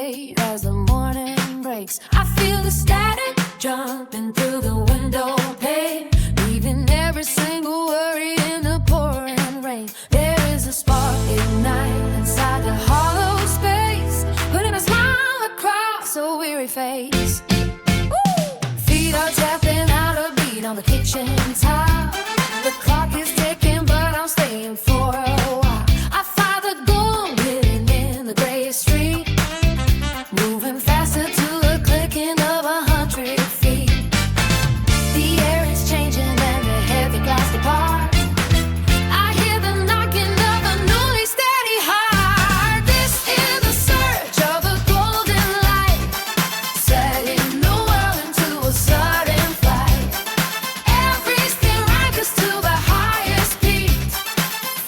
late as the morning breaks. I feel the static jumping through the window pane, leaving every single worry in the pouring rain. There is a spark ignite inside the hollow space, putting a smile across a weary face. Feet are tapping out a beat on the kitchen top. The clock is ticking, but I'm staying for a while. I find the gold hidden in the gray street, moving faster to the clicking of 100 feet. The air is changing and the heavy glass depart. I hear the knocking of a newly steady heart. This is the surge of the golden light, setting the world into a sudden flight. Everything rises to the highest peak,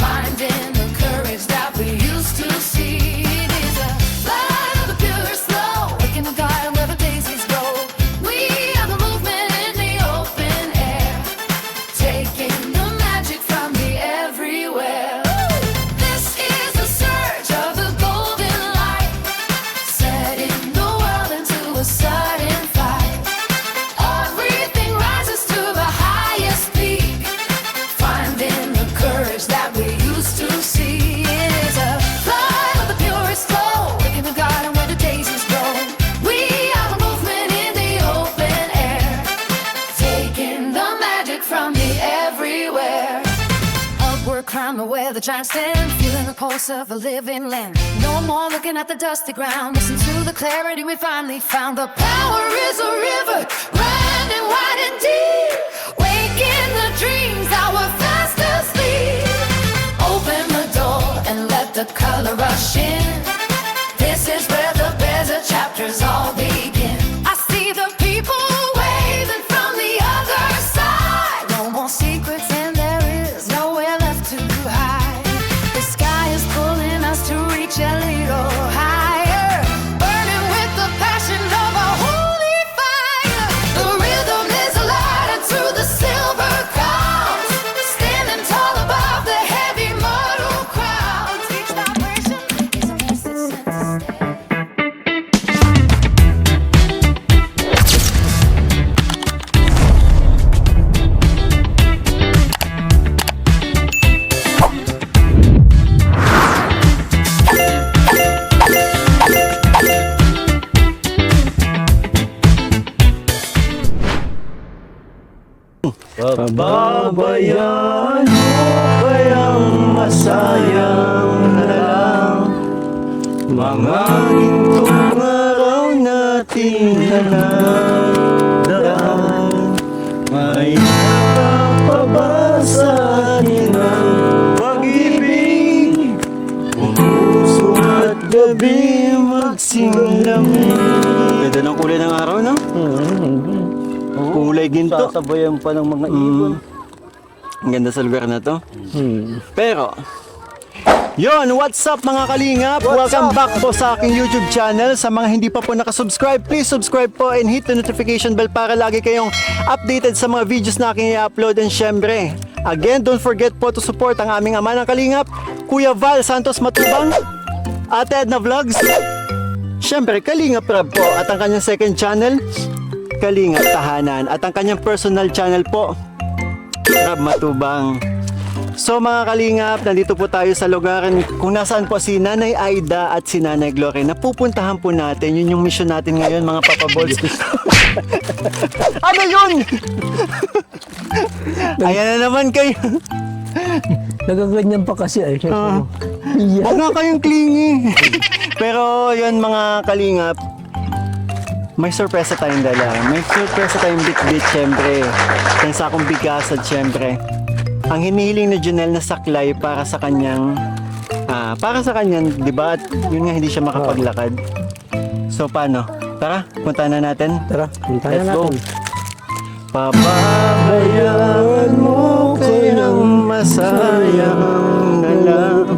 finding the courage that we used to see. It is a flight of the purest flow, waking the garden where the daisies grow. We are the movement in the open air, taking the magic from the everywhere. This is the surge of the golden light, setting the world into a sudden flight. Everything rises to the highest peak, finding the courage that we used to see. It is a flight of the purest flow, waking the garden where the daisies grow. We are the movement in the open air, taking the magic from the everywhere. Upward climbing where the giants stand, feeling the pulse of a living land. No more looking at the dusty ground, listen to the clarity we finally found. The power is a river, running wide and deep, waking the dreams that were fast asleep. Open the door and let the color rush in. This is where the better chapters all begin. I see the people waving from the other side. No more secrets and there is nowhere left to hide. The sky is pulling us to reach a little higher, burning with the passion of a holy fire. The rhythm is lighted through the silver clouds, standing tall above the heavy mortal crowds. Each vibration is a message sent to stay. Pababayaan mo kayang masayang na lang mga gintong araw natin na nagdaan. May nakapaba sa akin ang pag-ibig, kung puso at gabi magsimlamig. Ganda ng kulay ng araw, no? Kulay ginto. Sasabayan pa ng mga ibon. Ang ganda sa lugar na to. Pero, yon, what's up mga kalingap? Welcome back po sa aking YouTube channel. Sa mga hindi pa po nakasubscribe, please subscribe po and hit the notification bell para lagi kayong updated sa mga videos na aking i-upload. And syempre, again, don't forget po to support ang aming ama ng kalingap, Kuya Val Santos Matubang, Ate Edna Vlogs, syempre, Kalingap Rab po, at ang kanyang second channel, Kalingap Tahanan, at ang kanyang personal channel po, Rab Matubang. So mga kalingap, nandito po tayo sa lugar kung nasaan po si Nanay Aida at si Nanay Glory. Napupuntahan po natin, yun yung mission natin ngayon mga papabols. Ano yun? Ayan na naman kayo. Nagaganyan pa kasi ay. Huwag nga kayong clingy. Pero yun mga kalingap, may sorpresa tayong dala. May sorpresa tayong bit-bit syempre. Isang sakong bigas at syempre ang hinihiling ni Junel na saklay para sa kanyang di ba? At yun nga, hindi siya makapaglakad. So paano? Tara, punta na natin. Tara, punta Let's na go. natin. Pababayaan mo kayang masayang na lang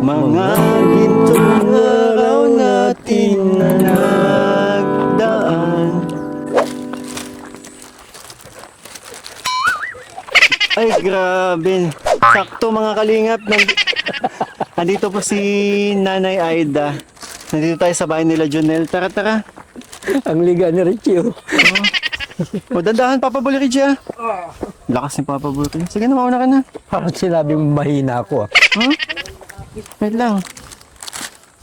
mga gintong araw natin na nagdaan. Ay, grabe. Sakto mga kalingap. Nandito po si Nanay Aida. Nandito tayo sa bahay nila Junel. Tara, tara. Ang liga ni Richie, oh. O, dandahan, Papa Bulirigi, ah. Lakas ni Papa Bulirigi. Sige na, mauna ka na. Parang sinabi mo mahina ako, ah. Huh? Wait lang.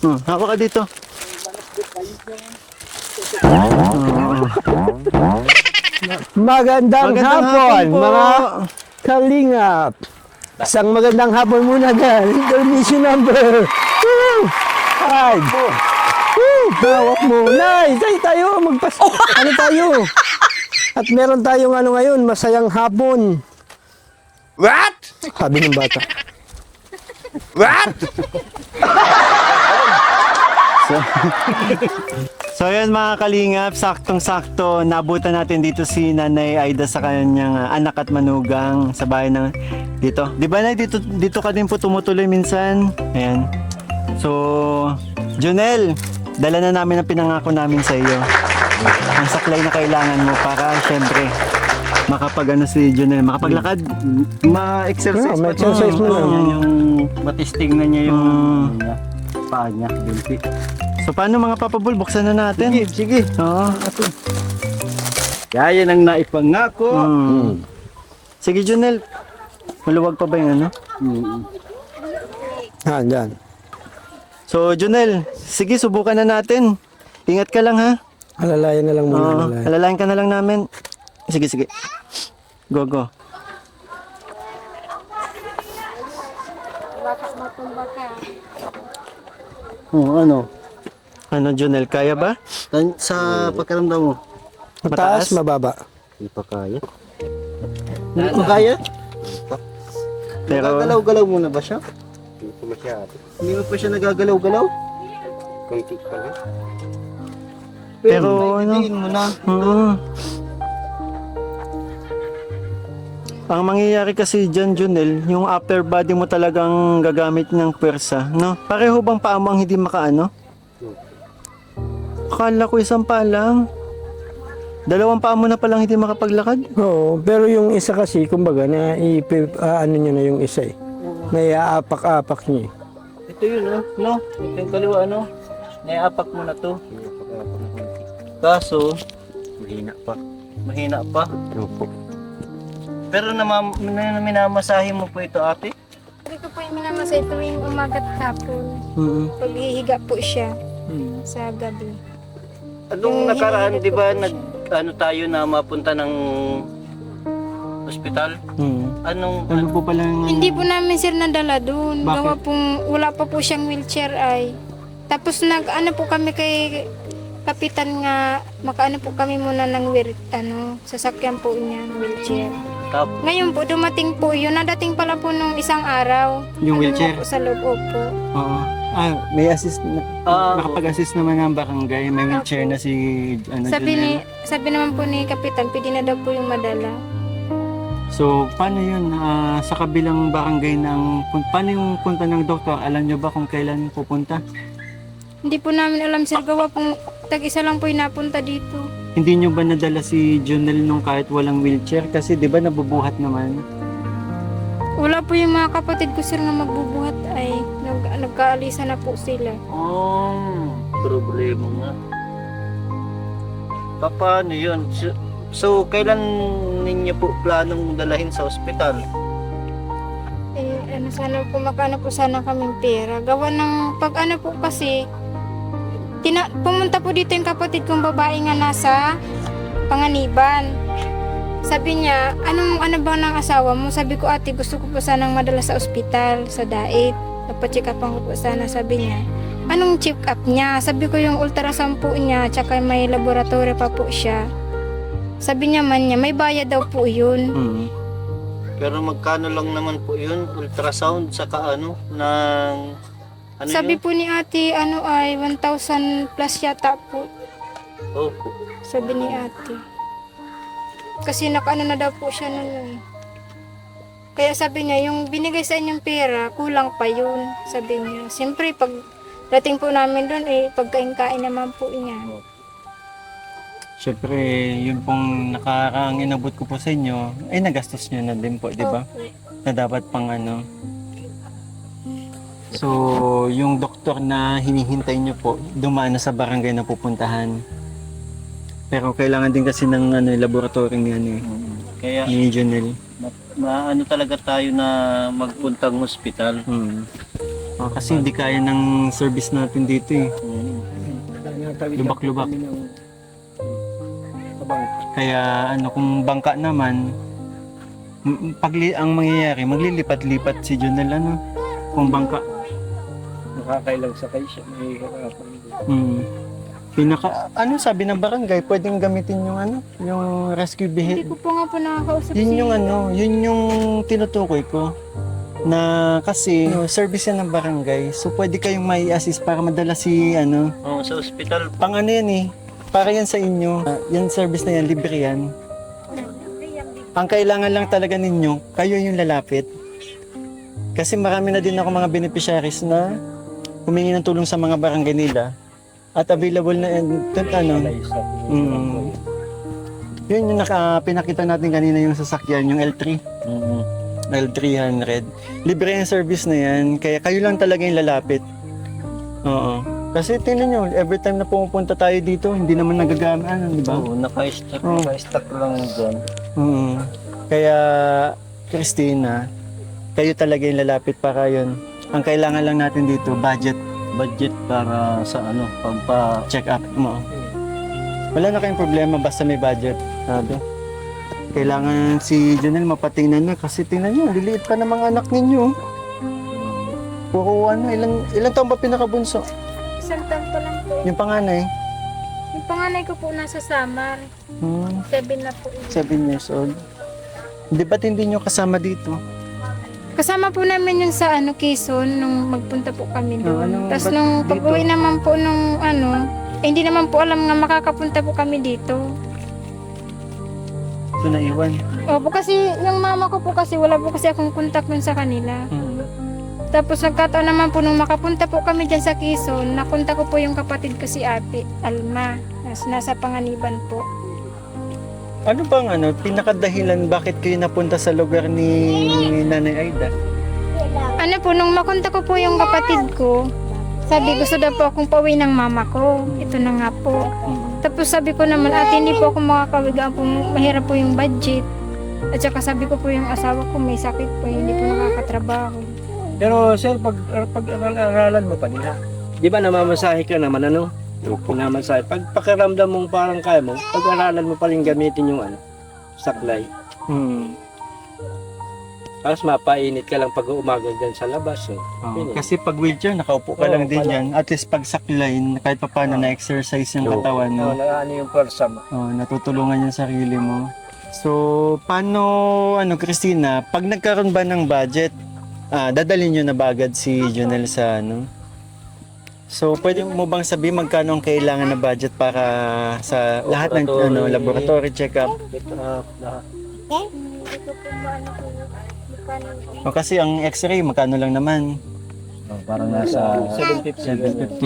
Hawak ka dito. Magandang hapon, po. mga kalingap. Isang magandang hapon muna dyan. Intermission number 5. Hawak mo. Nice. Ay, tayo. Ano tayo? At meron tayong ano ngayon, masayang hapon. What? Sabi ng bata. What? So yun mga kalingap, saktong-sakto, nabutan natin dito si Nanay Aida sa kanyang anak at manugang sa bahay ng dito. Di ba na dito ka din po tumutuloy minsan? Ayan. So, Junel, dala na namin ang pinangako namin sa iyo. Ang saklay na kailangan mo para syempre makapag si Junel, makapaglakad. Ma-exercise may exercise mo lang. Yan yung matisting na niya yung paa niya. Binti. So paano mga papabul, buksan na natin. Sige. Oo. Yan ang naipangako. Sige Junel, maluwag pa ba yung ano? Dyan. So Junel, sige subukan na natin. Ingat ka lang ha. Alalayan na lang muna. Oo, alalayan. alalayan ka na lang namin. Sige, sige. Go, go. Ano? Ano Junel, kaya ba? Sa pagkaramdam mo? Mataas, mababa. Hindi pa kaya. Hindi pa kaya? Pero, Nagagalaw-galaw muna ba siya? Hindi pa masyado. Hindi mo pa siya nagagalaw-galaw? Kunti pa lang. Pero, ano? Idiin mo na. Ang mangyayari kasi dyan, Junel, yung upper body mo talagang gagamit ng pwersa, no? Pareho bang paa mo ang hindi makaano? Akala ko isang paa lang. Dalawang paa mo na palang hindi makapaglakad? Oo, pero yung isa kasi, kumbaga, ano niya na yung isa eh. May aapak-apak niya eh. Ito yun, no? Ito yung kaliwa, no? Naiapak mo na to. Kaso, mahina pa. Mahina pa? Opo. Pero minamasahe mo po ito, ate? Hindi ko po yung minamasay tuwing umagat hapon. Paghihiga po siya sa gabi. Anong nakaraan, di ba, tayo na mapunta ng ospital? Anong, Ano po pala yung... Hindi po namin sir nadala doon. Bakit? Gawa pong wala pa po siyang wheelchair ay. Tapos po kami kay kapitan nga makaano po kami muna ng sasakyan po niya ng wheelchair. Ngayon po dumating po yun. Nadating pala po nung isang araw. Yung wheelchair? Po sa loob po. Oo. May assist na, nakapag-assist naman ng barangay. May wheelchair na si Junel. Sabi naman po ni kapitan, pwede na daw po yung madala. So, paano yun? Sa kabilang barangay paano yung punta ng doktor? Alam nyo ba kung kailan pupunta? Hindi po namin alam sir, gawa pong tag-isa lang po yung napunta dito. Hindi nyo ba nadala si Junel nung kahit walang wheelchair? Kasi di ba nabubuhat naman? Wala po yung mga kapatid ko sir na magbubuhat ay nagkaalisa na po sila. problema nga. Paano yun? So, kailan ninyo po planong dalahin sa ospital? Sana po makano po sana kaming pera. Gawa ng pag po kasi, pumunta po dito yung kapatid kong babae nga nasa Panganiban. Sabi niya, ano ba ng asawa mo? Sabi ko, ate, gusto ko po sanang madala sa ospital, sa DAIT. Napacheck upan ko po sana, sabi niya. Anong check up niya? Sabi ko yung ultrasound po niya, tsaka may laboratory pa po siya. Sabi niya may bayad daw po yun. Pero magkano lang naman po yun? Ultrasound saka ng Sabi po ni ate, ay 1,000 plus yata po. Opo. Sabi ni ate. Kasi nakaano na daw po siya nun. Kaya sabi niya, yung binigay sa inyong pera, kulang pa yun. Sabi niya. Siyempre, pag dating po namin doon, pagkain-kain naman po niya. Siyempre, yun pong nakaraang inabot ko po sa inyo, nagastos nyo na din po, di ba? Opo. Na dapat pang So, yung doktor na hinihintay nyo po, dumaan na sa barangay na pupuntahan. Pero kailangan din kasi ng laboratory ni Kaya ni Jonel. maano talaga tayo na magpuntang ospital. Kasi hindi kaya ng service natin dito eh. Lubak-lubak. Kaya kung bangka naman, ang mangyayari, maglilipat-lipat si Jonel kung bangka. Nakakailang sakay siya, may hirapan. Sabi ng barangay, pwedeng gamitin yung rescue Hindi vehicle. ko po nga po nakakausap Yun yung tinutukoy ko. Na kasi service yan ng barangay. So pwede kayong may assist para madala si Sa ospital. pang yan eh. Para yan sa inyo. Yan service na yan, libre yan. Ang kailangan lang talaga ninyo, kayo yung lalapit. Kasi marami na din ako mga beneficiaries na humingi ng tulong sa mga barangay nila. At available na yun yung pinakita natin kanina yung sasakyan, yung L3. L300. Libre yung service na yan, kaya kayo lang talaga yung lalapit. Oo. Kasi tingnan nyo, every time na pumupunta tayo dito, hindi naman nagagamit, di ba? Oo, naka-stack lang dyan. Kaya, Christina, kayo talaga yung lalapit para yun. Ang kailangan lang natin dito, budget Para sa pampa... check up mo. Wala na kayong problema basta may budget. Sabi. Kailangan si Jonel mapatingnan na kasi tingnan nyo, liliit pa ng mga anak ninyo. Puro ilan taon ba pinakabunso? Isang taon pa lang po. Yung panganay? Yung panganay ko po nasa Samar. 7 na po. 7 years old. Di ba't hindi nyo kasama dito? Kasama po namin yung sa Quezon nung magpunta po kami doon. Tapos ba't nung dito? pag-uwi naman po nung hindi naman po alam nga makakapunta po kami dito. So naiwan. Opo, kasi yung mama ko po kasi wala po kasi akong contact nun sa kanila. Tapos nagkataon naman po nung makapunta po kami dyan sa Quezon, napunta ko po yung kapatid ko si Ate Alma. Nasa Panganiban po. Ano bang pinakadahilan bakit kayo napunta sa lugar ni Nanay Aida? Nung makontak ko po yung kapatid ko, sabi gusto daw po akong pauwi ng mama ko. Ito na nga po. Tapos sabi ko naman, ate, hindi po ako makakawigaan po, mahirap po yung budget. At saka sabi ko po yung asawa ko may sakit po, hindi po nakakatrabaho. Pero sir, pag-aralan mo pa nila. Di ba namamasahe ka naman Namamasahe. Pag pakiramdam mong parang kaya mo, pag-aralan mo pa rin gamitin yung saklay. Tapos mapainit ka lang pag umaga dyan sa labas. Kasi pag wheelchair, nakaupo ka lang din yan. At least pag saklayin, kahit pa paano na-exercise yung katawan mo. Ano yung pwersa mo. Natutulungan yung sarili mo. So, paano, Christina, pag nagkaroon ba ng budget, dadalhin nyo na ba agad si Jonel sa So, pwede mo bang sabihin magkano ang kailangan na budget para sa lahat ng laboratory check-up? Kasi ang x-ray, magkano lang naman? Parang nasa 750.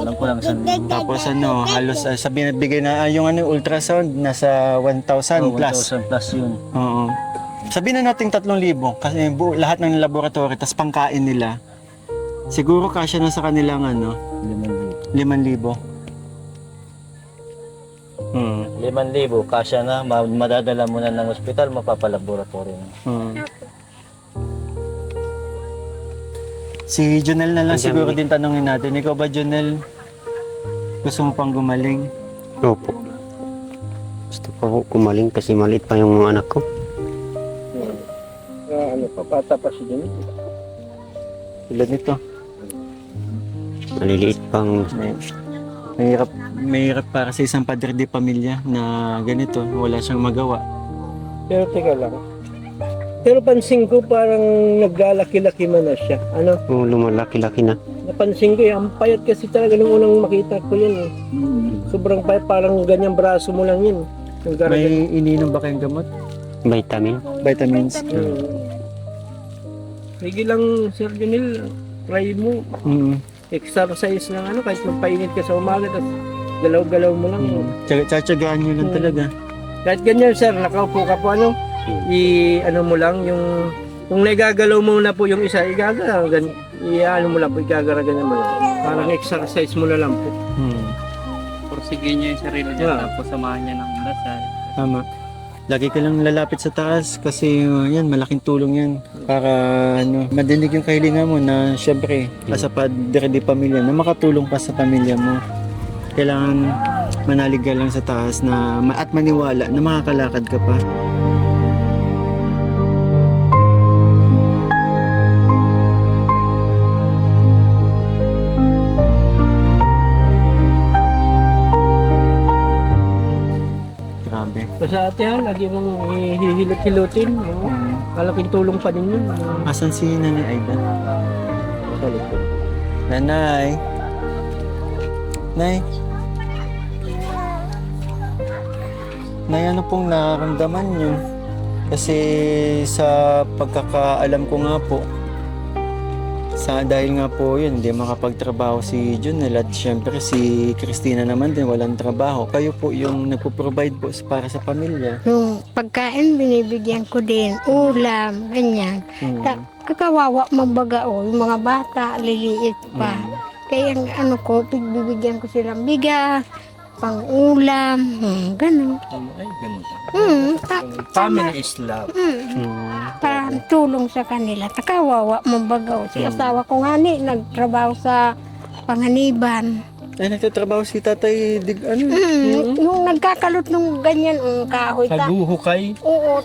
Alam ko lang saan. Tapos halos sabihin na bigay na yung ultrasound, nasa 1,000 plus. 1,000 plus yun. Oo. Sabihin na natin 3,000 kasi lahat ng laboratory, tas pangkain nila. Siguro kasya na sa kanilang 5,000. 5,000, kasya na, madadala mo na ng ospital, mapapalaboratory na. Si Jonel na lang siguro din tanongin natin. Ikaw ba, Jonel? Gusto mo pang gumaling? Opo. Gusto ko po kumaling kasi maliit pa yung mga anak ko. Papata pa si Jenny. Ilan ito? Maliliit pang Mahirap para sa isang padre de pamilya na ganito. Wala siyang magawa. Pero teka lang. Pero pansin ko parang naglalaki-laki man na siya. lumalaki-laki na. Napansin ko ang payat kasi talaga nung unang makita ko yan. Sobrang payat, parang ganyang braso mo lang yun. May ininom ba kayong gamot? Vitamin. Vitamins? Sige lang, Sir Junil, try mo. Exercise ng kahit magpainit ka sa umaga, tapos galaw-galaw mo lang. Tsatsagaan nyo lang talaga. Kahit ganyan, sir, nakaupo ka po, mo lang, yung nagagalaw mo na po yung isa, igagalaw, Iyaano mo lang po, igagaragan mo lang. Parang exercise mo na lang po. Porsigin niya yung sarili niya, tapos samahan niya ng dasal. Tama. Lagi ka lang lalapit sa taas kasi yan, malaking tulong yan. Para madinig yung kahilingan mo na syempre, as a padre de pamilya, na makatulong pa sa pamilya mo. Kailangan manalig ka lang sa taas na at maniwala na makakalakad ka pa. Grabe. Sa ate ha, lagi mong hihilot-hilutin. No? Malaking tulong pa din yun. Asan si Nanay Aida? Sa likod. Nanay? Nay? Nay, ano pong nararamdaman nyo? Kasi sa pagkakaalam ko nga po, dahil nga po yun, hindi makapagtrabaho si Junel at syempre si Christina naman din walang trabaho. Kayo po yung nagpo-provide po para sa pamilya. Yung pagkain, binibigyan ko din. Ulam, ganyan. Kakawawa mabaga o. Yung mga bata, liliit pa. Kaya ang ano ko, bibigyan ko silang bigas, pang-ulam, ganun. Ay, ganun. Family is love. Para tulong sa kanila. Takawawa mabaga o. Si asawa ko nga nagtrabaho sa panganiban. Ay, nagtatrabaho si Tatay Yung nagkakalot ng ganyan, kahoy. Naguhukay. Oo,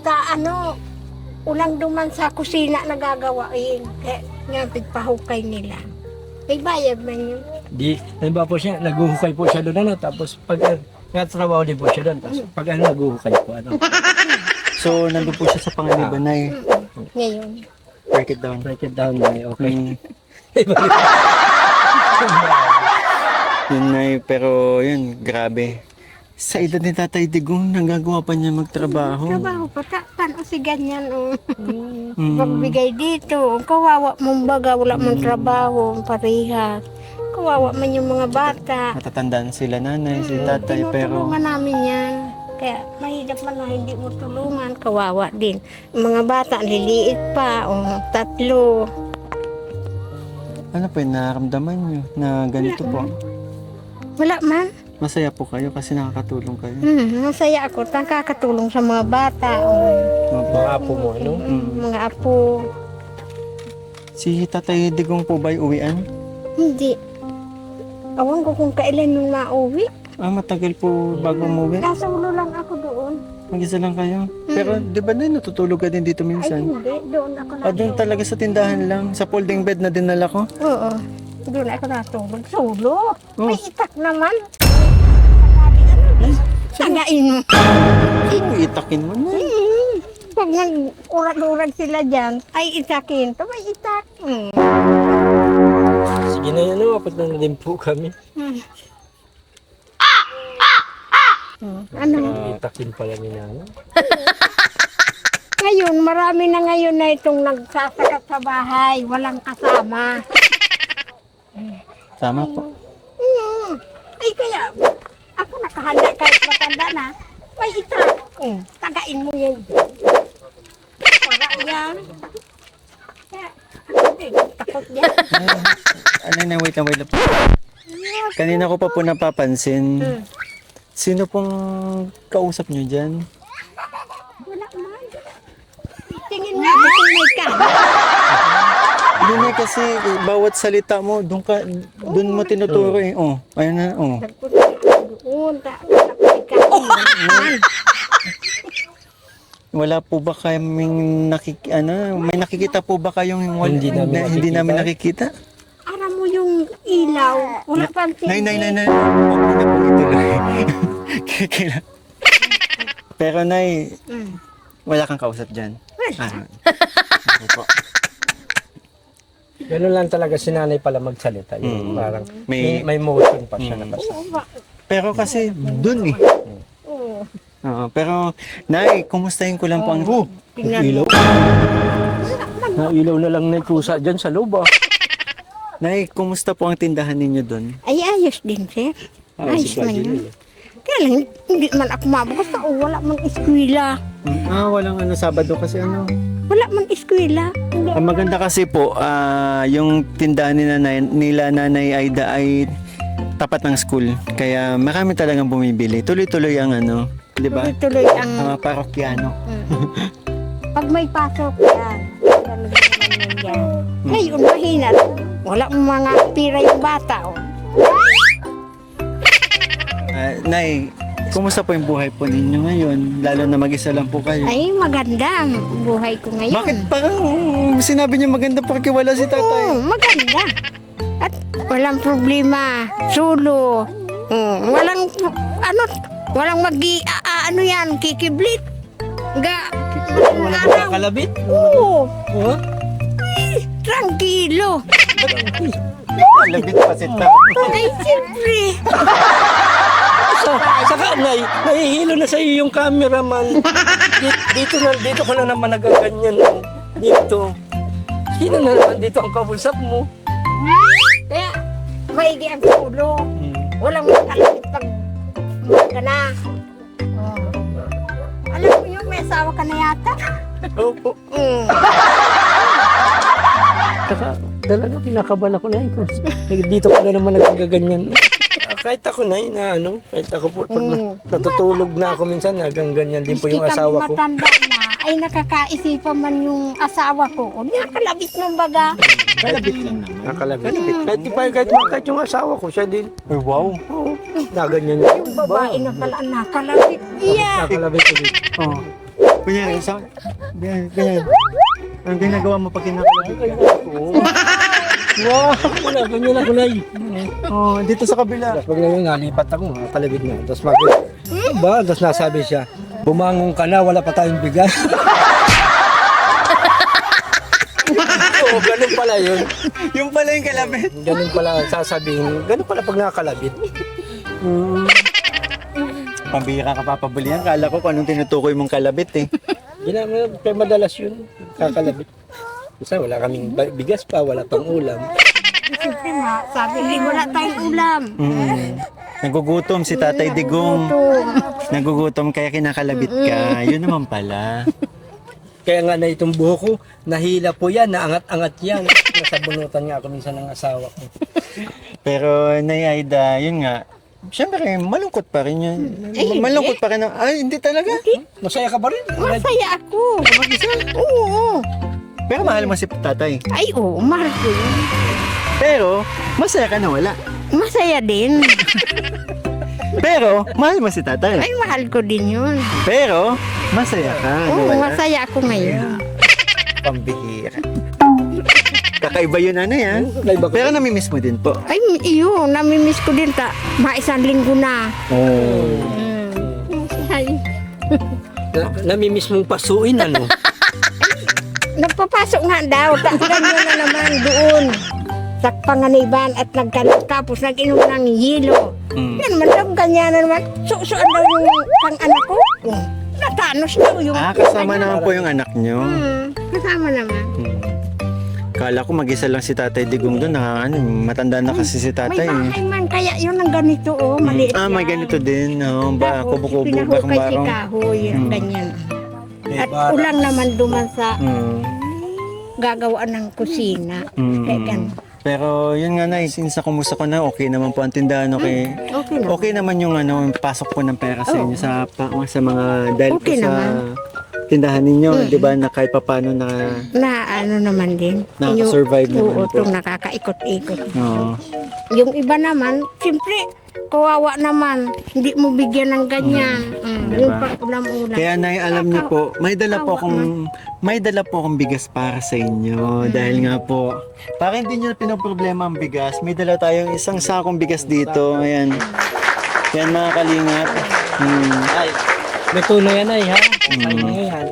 ulang duman sa kusina nagagawain. Kaya nga, pagpahukay nila. May bayad man yun. Di, halimbawa po siya, naguhukay po siya doon, tapos pag trabaho din po siya doon, tapos pag naguhukay po, So, nandun po siya sa Panganiban, Nay. Ngayon. Break it down. Break it down, Nay, okay. Yun, Nay, pero yun, grabe. Sa edad ni Tatay Digong, nagagawa pa niya magtrabaho. Trabaho pa, paano si ganyan, magbigay dito. Kawawa mong baga, wala mong trabaho, parihas. Kawawa man yung mga bata. Matatandaan sila nanay, si tatay, pero Tinutulungan namin yan. Kaya mahirap man na hindi mo tulungan, kawawa din. Yung mga bata, liliit pa, 3. ano po yung nararamdaman niyo na ganito po? Wala man. Masaya po kayo kasi nakakatulong kayo. Masaya ako, nakakatulong sa mga bata. Mga apo mo, ano? Mga apo. Si Tatay Digong po ba'y uwian? Hindi. Awan ko kung kailan yung mauwi. Matagal po bago umuwi. Nasa ulo lang ako doon. Mag-isa lang kayo. Pero di ba na natutulog ka din dito Ay, minsan? hindi. Doon ako Doon talaga sa tindahan lang. Sa folding bed na dinala ko. Oo. Doon ako natulog. Sulo. May itak naman. Tagain mo. Itakin mo na. Pag nag-urag-urag sila dyan, ay itakin. Ito may itak. Sige na yan, apat na din po kami. Ano? Itakin pala ni Nana. Ngayon, marami na ngayon na itong nagsasakat sa bahay. Walang kasama. Tama po. Ay kaya, ako nakahanda kahit matanda na. May itak. Tagain mo yan. Para yan. Kaya, ako din, takot yan. Wait lang. Kanina ko pa po napapansin. Sino pong kausap niyo dyan? Wala man. Tingin nga, kung may kamera. Hindi na kasi bawat salita mo, doon mo tinuturo eh. Oh, ayun na, oh. Doon, Wala po ba kaming may nakikita po ba kayong hindi namin nakikita? aram mo yung ilaw. Wala pang Nay. Huwag mo na po ituloy. Pero Nay, wala kang kausap dyan. Okay po. Ganun lang talaga si nanay pala magsalita. Yung parang May- may motion pa siya na basta. Pero kasi dun eh. Oo. Oo, pero Nay, kumustahin ko lang po ang Ilaw. Ilaw na lang na kusa dyan sa loob ah. Nay, kumusta po ang tindahan ninyo dun? Ay, ayos din, sir. Ayos man yun. Kaya lang, hindi man ako mabukas. Wala man eskwela. Walang Sabado kasi Wala man eskwela. Ang maganda kasi po, yung tindahan nila Nanay Aida ay tapat ng school. Kaya marami talagang bumibili. Tuloy-tuloy ang ano, di ba? Tuloy-tuloy ang Mga parokyano. pag may pasok yan. Talaga naman yan. Ngayon, mahina. Wala mga pira yung bata. Oh. Nay, kumusta po yung buhay po ninyo ngayon? Lalo na mag-isa lang po kayo. Ay, maganda ang buhay ko ngayon. Bakit parang sinabi niyo maganda porque wala si tatay? Oo, maganda. At walang problema. Sulo. Walang ano yan, kikiblit. Wala ba kalabit? Oo. Oh? Ay, tranquilo. Labit pa si tatay. Ay, siyempre. Saka, nahihilo na sa iyo yung cameraman. Dito ko na naman nagaganyan. Dito. Sino na naman dito ang kausap mo? Kaya, maigi ang sulo. Walang makalapit pag umaga na. Oh. Alam mo yun, may asawa ka na yata. Opo. Saka, talaga kinakabahan ako na ito. Dito ko na naman nagaganyan. Kahit ako na kahit ako po, pag natutulog na ako minsan, hanggang ganyan din po yung Maski asawa kami ko. matanda na, ay nakakaisipan man yung asawa ko. O, nakalabit ng baga. Kalabit lang naman. Nakalabit. Kahit yung asawa ko, siya din. Ay, wow. Oo, na ganyan yun. Yung babae na pala nakalabit. Iya. Nakalabit ulit. Oh. Kunyari, ganyan. Ang ginagawa mo pag kinakalabit ka? Wow, wala, ganyan ako na Oh, dito sa kabila. Tapos pag nalipat ako, nakalabit na. Tapos tapos nasabi siya, bumangon ka na, wala pa tayong bigas. Oo, ganun pala yun. Yung pala yung kalabit. Ganun pala ang sasabihin. Ganun pala pag nakakalabit. Pambira ka papabulihan. Kala ko kung anong tinutukoy mong kalabit eh. Kaya madalas yun, kakalabit. Kasi wala kaming bigas pa, wala pang ulam. Siyempre nga, sabi hindi wala tayong ulam. Nagugutom si Tatay Digong. Nagugutom kaya kinakalabit ka. Yun naman pala. Kaya nga na itong buho ko, nahila po yan, naangat-angat yan. Nasabunutan nga ako minsan ng asawa ko. Pero Nay Aida, yun nga. Siyempre, malungkot pa rin yun. Malungkot pa rin. Ay, hindi talaga. Masaya ka ba rin? Masaya ako. Oo. Pero mahal mo si Tatay. Ay, oo, mahal ko yun. Pero, masaya ka na wala. Masaya din. Pero, mahal mo si Tatay. Ay, mahal ko din yun. Pero, masaya ka na Oo, wala. masaya ako ngayon. Pambihira. Kakaiba yun yan. Naiba ko. Pero namimiss mo din po. Ay, iyo, namimiss ko din isang linggo na. Oh. Ay, Namimiss mong pasuin, ano? nagpapasok nga daw. Ganyan na naman doon. Sa Panganiban at tapos nag-inom ng hilo. Yan naman daw, ganyan na naman. Susuan daw yung pang anak ko. Natanos daw yung... Kasama naman po yung anak nyo. Kasama naman. Kala ko mag-isa lang si Tatay Digong doon. Matanda na kasi si May Tatay. bahay man, kaya yun ang ganito, maliit May yan. ganito din. Ba, Tapos, kubo-kubo, pinahukay si barong-barong. kahoy, ganyan. At ulang naman duman sa gagawaan ng kusina. Kaya ganun. Pero yun nga na, since kumusta ko na, okay naman po ang tindahan, okay. Okay na. Okay naman yung pasok po ng pera sa inyo sa mga dahil Okay po sa naman. tindahan ninyo, di ba, na kahit papaano na Na ano naman din. Nakaka-survive naman Oo, po. itong nakakaikot-ikot. Oo. Yung iba naman, siyempre, kawawa naman. Hindi mo bigyan ng ganyan. Yung pang-ulam-ulam. Kaya nay, alam niyo po, may dala po akong bigas para sa inyo dahil nga po para hindi niyo pinoproblema ang bigas, may dala tayong isang sakong bigas dito. Ayan. Yan mga kalingap. Ay, may tunay yan ay, ha? Yan.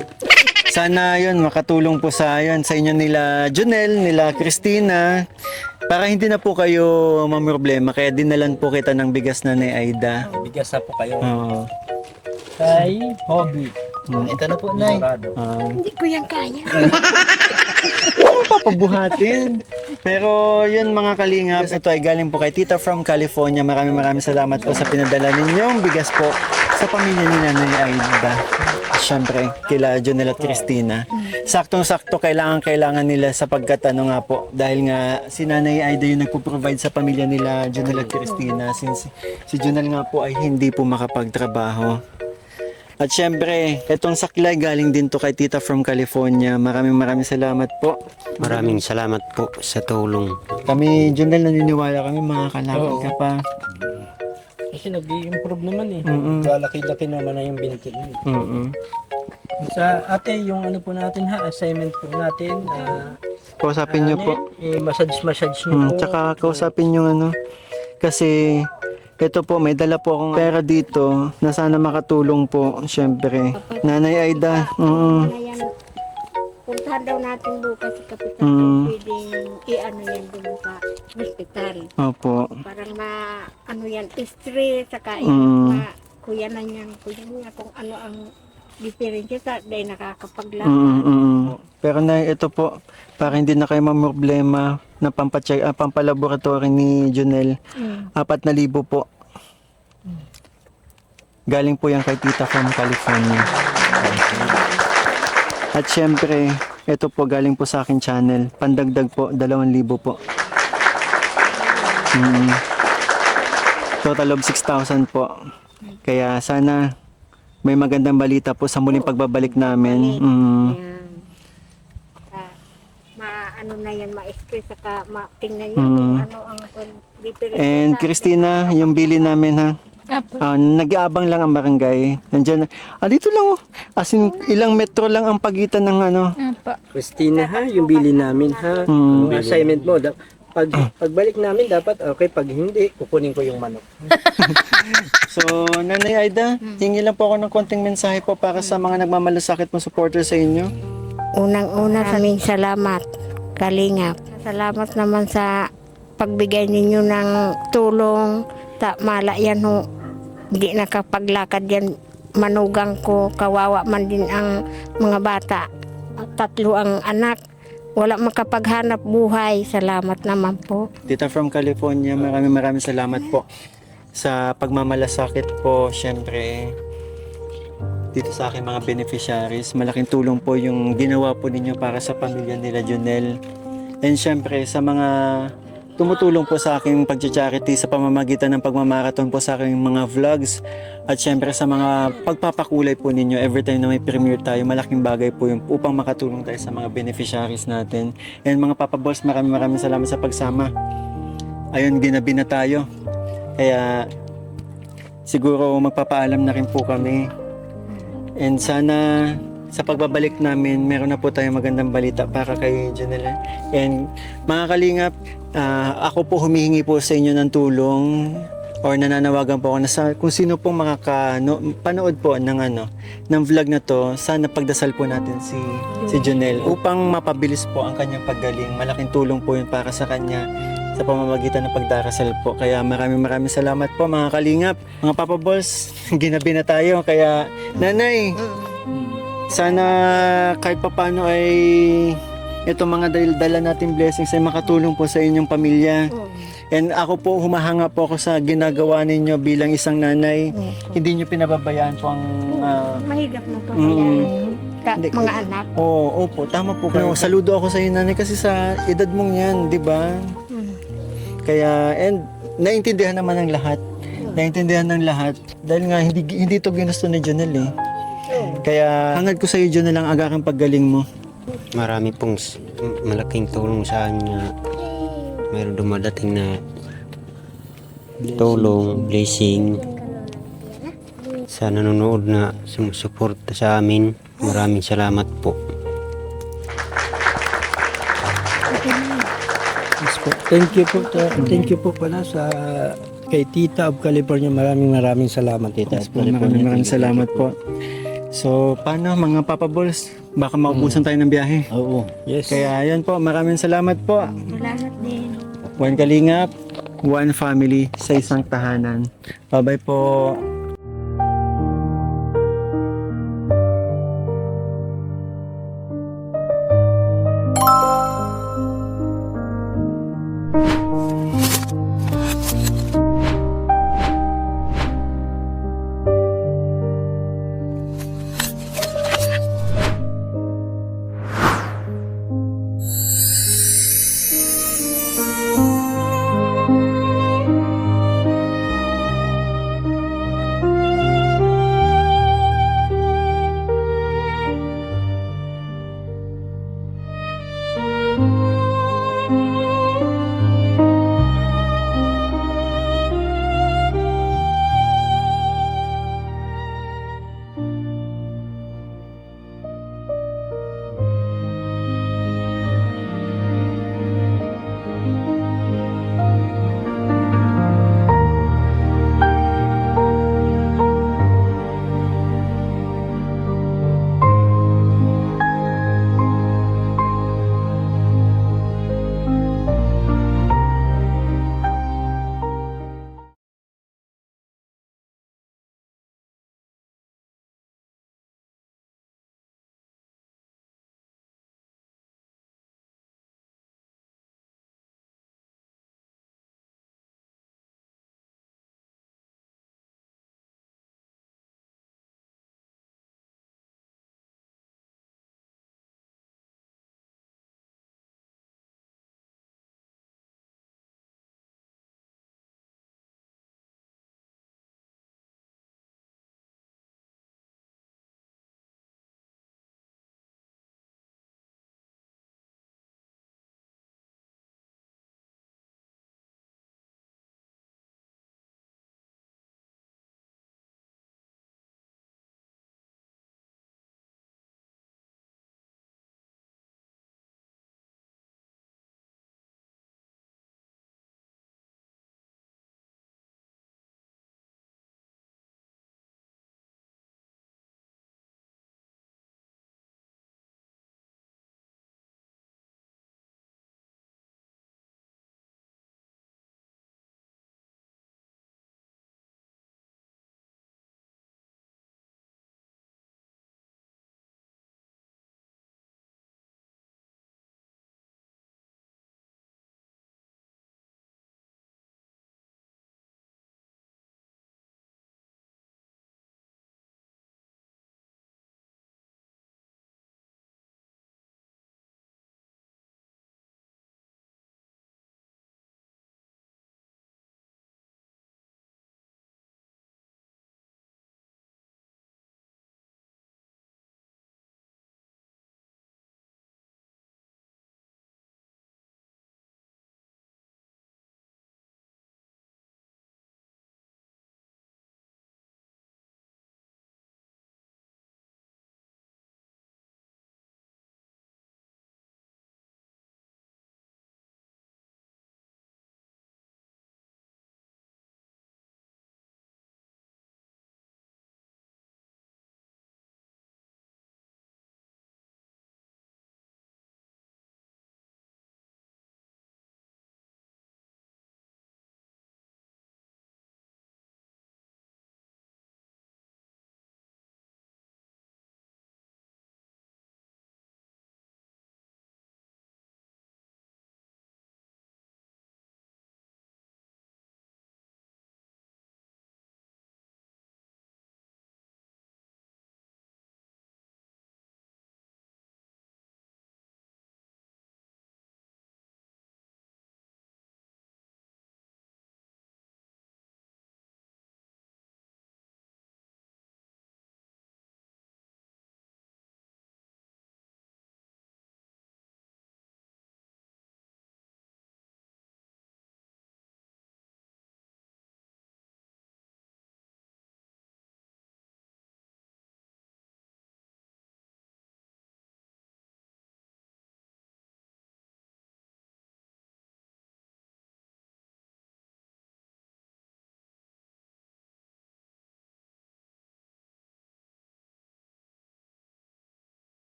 Sana yun makatulong po sa inyo nila Jonel, nila Christina para hindi na po kayo mamroblema. Kaya dinalan po kita ng bigas na ni Aida. Bigas na po kayo. Oo. Kay hobby. Ito na po, Nay. Hindi ko yan kaya. Papabuhatin. Pero yun mga kalingap, ito ay galing po kay Tita from California. Maraming salamat po sa pinadala ninyong bigas po sa pamilya ni Nanay Aida. syempre kila Jonel at Christina. Saktong-sakto kailangan nila sapagkat ano nga po, dahil nga si Nanay Aida yung nagpo-provide sa pamilya nila Jonel at Christina, since si Jonel nga po ay hindi po makapagtrabaho. At syempre, itong saklay galing din to kay Tita from California. Maraming salamat po. Maraming salamat po sa tulong. Kami, Jonel, naniniwala kami makakalapit ka pa. Kasi nag-i-improve naman eh. Mm-mm. Laki-laki naman na yung binti niya. Mm-mm. Sa ate, yung ano po natin ha, assignment po natin. Kausapin niyo po. Massage niyo po. Tsaka kausapin yung ano. Kasi ito po, may dala po akong pera dito na sana makatulong po, syempre. Nanay Aida. Ayan, puntahan daw natin bukas si Kapitan. Pwedeng i-ano yan dun sa hospital. Opo. Parang ano yan, history, saka kuya na niya kung ano ang diferensya sa dahil nakakapaglakad. Pero na ito po, para hindi na kayo mamroblema na pampalaboratory ni Jonel, 4,000 po. Galing po yan kay Tita from California. At syempre, ito po galing po sa akin channel. Pandagdag po, 2,000 po. Total of 6,000 po. Kaya sana may magandang balita po sa muling pagbabalik namin. Ano na yan, ma-express, saka tingnan niyo kung ano ang diferensya. And Christina, yung bili namin ha. Nag-aabang lang ang barangay. Nandiyan. Dito lang oh. As in, ilang metro lang ang pagitan ng ano. Christina ha, yung bili namin ha. Yung assignment mo, pagbalik namin dapat okay, pag hindi, kukunin ko yung manok. So, Nanay Aida, hingi lang po ako ng konting mensahe po para sa mga nagmamalasakit mo supporter sa inyo. Unang-una kaming salamat, Kalingap. Salamat naman sa pagbigay ninyo ng tulong. Mala yan ho, hindi nakapaglakad yan. Manugang ko, kawawa man din ang mga bata. 3 ang anak. Wala makapaghanap buhay. Salamat naman po. Tita from California, maraming salamat po sa pagmamalasakit po, syempre dito sa aking mga beneficiaries. Malaking tulong po yung ginawa po ninyo para sa pamilya nila Jonel. And syempre sa mga tumutulong po sa aking pag-charity sa pamamagitan ng pagmamarathon po sa aking mga vlogs. At syempre sa mga pagpapakulay po ninyo every time na may premiere tayo, malaking bagay po yun upang makatulong tayo sa mga beneficiaries natin. And mga Papa Balls, maraming salamat sa pagsama. Ayun, ginabi na tayo. Kaya siguro magpapaalam na rin po kami. And sana sa pagbabalik namin, meron na po tayong magandang balita para kay Jonel. And mga kalingap, ako po humihingi po sa inyo ng tulong or nananawagan po ako na kung sino pong panood po ng vlog na to, sana pagdasal po natin si Jonel upang mapabilis po ang kanyang paggaling. Malaking tulong po yun para sa kanya sa pamamagitan ng pagdarasal po. Kaya maraming salamat po mga kalingap. Mga Papa Balls, ginabi na tayo. Kaya Nanay, sana kahit papano ay itong mga dala nating blessings ay makatulong po sa inyong pamilya. And ako po, humahanga po ako sa ginagawa ninyo bilang isang nanay. Hindi nyo pinababayaan po ang... Mahigap na po mga anak. Opo, tama po kayo. Saludo ako sa iyo, Nanay, kasi sa edad mong yan, di ba? Kaya, and naiintindihan naman ng lahat. Naiintindihan ng lahat. Dahil nga, hindi ito ginusto ni Jonel eh. Kaya, hangad ko sa iyo, Jonel, ang agarang paggaling mo. Marami pong malaking tulong sa kanya. Mayroon dumadating na tulong, blessing sa nanonood na sumusuporta sa amin. Maraming salamat po. Thank you po pala sa kay Tita of California. Maraming salamat, Tita. Maraming salamat po. So, paano mga Papa Balls? Baka maubusan tayo ng biyahe. Oo. Yes. Kaya yan po, maraming salamat po. Salamat din. One Kalingap, one family sa isang tahanan. Bye-bye po.